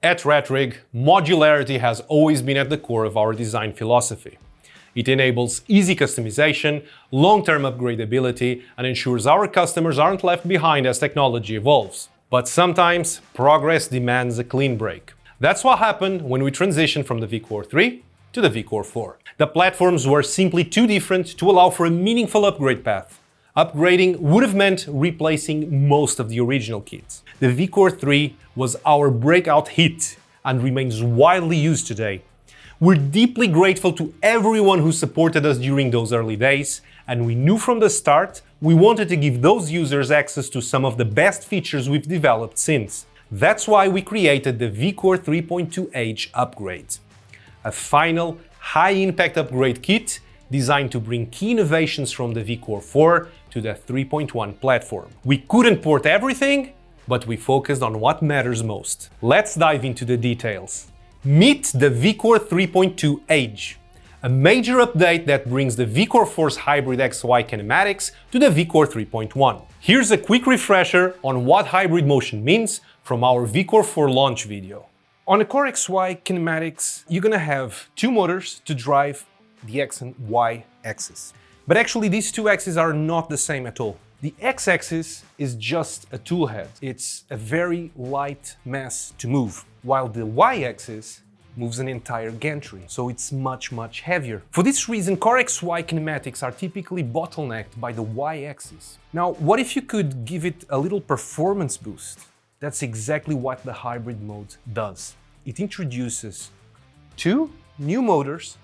At RedRig, modularity has always been at the core of our design philosophy. It enables easy customization, long-term upgradability, and ensures our customers aren't left behind as technology evolves. But sometimes, progress demands a clean break. That's what happened when we transitioned from the vCore 3 to the vCore 4. The platforms were simply too different to allow for a meaningful upgrade path. Upgrading would have meant replacing most of the original kits. The vCore 3 was our breakout hit and remains widely used today. We're deeply grateful to everyone who supported us during those early days, and we knew from the start we wanted to give those users access to some of the best features we've developed since. That's why we created the vCore 3.2H upgrade, a final, high-impact upgrade kit designed to bring key innovations from the vCore 4 to the 3.1 platform. We couldn't port everything, but we focused on what matters most. Let's dive into the details. Meet the vCore 3.2H, a major update that brings the vCore 4's hybrid XY kinematics to the vCore 3.1. Here's a quick refresher on what hybrid motion means from our vCore 4 launch video. On the Core XY kinematics, you're gonna have two motors to drive the X and Y axis. But actually these two axes are not the same at all. The X-axis is just a tool head. It's a very light mass to move, while the Y-axis moves an entire gantry, so it's much heavier. For this reason, Core XY kinematics are typically bottlenecked by the Y-axis. Now, what if you could give it a little performance boost? That's exactly what the hybrid mode does. It introduces two new motors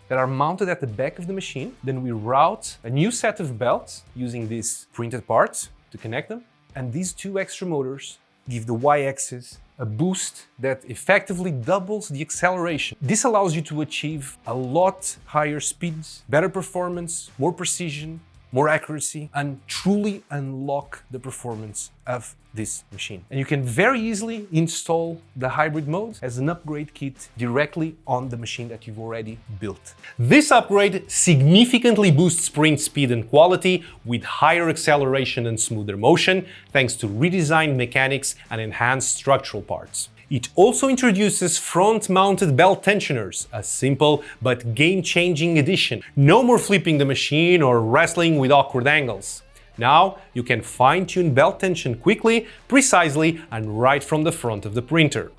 that are mounted at the back of the machine. Then we route a new set of belts using these printed parts to connect them. And these two extra motors give the Y-axis a boost that effectively doubles the acceleration. This allows you to achieve a lot higher speeds, better performance, more precision, more accuracy, and truly unlock the performance of this machine. And you can very easily install the hybrid mode as an upgrade kit directly on the machine that you've already built. This upgrade significantly boosts sprint speed and quality with higher acceleration and smoother motion, thanks to redesigned mechanics and enhanced structural parts. It also introduces front-mounted belt tensioners, a simple but game-changing addition. No more flipping the machine or wrestling with awkward angles. Now you can fine-tune belt tension quickly, precisely, and right from the front of the printer.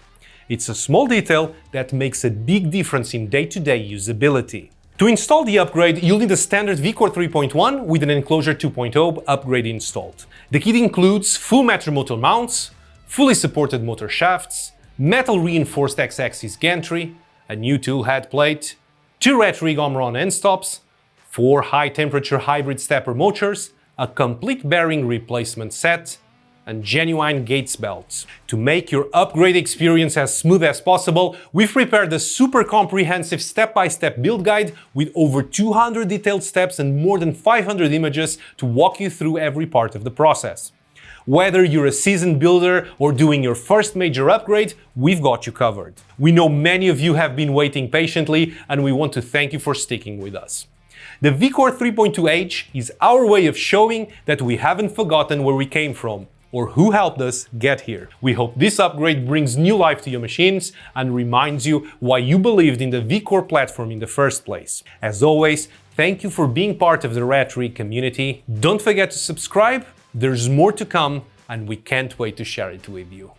It's a small detail that makes a big difference in day-to-day usability. To install the upgrade, you'll need a standard vCore 3.1 with an Enclosure 2.0 upgrade installed. The kit includes full Metro motor mounts, fully supported motor shafts, metal reinforced X-axis gantry, a new tool head plate, two RedRig Omron end stops, 4 high-temperature hybrid stepper motors, a complete bearing replacement set, and genuine gates belts. To make your upgrade experience as smooth as possible, we've prepared a super comprehensive step-by-step build guide with over 200 detailed steps and more than 500 images to walk you through every part of the process. Whether you're a seasoned builder or doing your first major upgrade, we've got you covered. We know many of you have been waiting patiently, and we want to thank you for sticking with us. The vCore 3.2H is our way of showing that we haven't forgotten where we came from or who helped us get here. We hope this upgrade brings new life to your machines and reminds you why you believed in the vCore platform in the first place. As always, thank you for being part of the RedRig community. Don't forget to subscribe. There's more to come, and we can't wait to share it with you.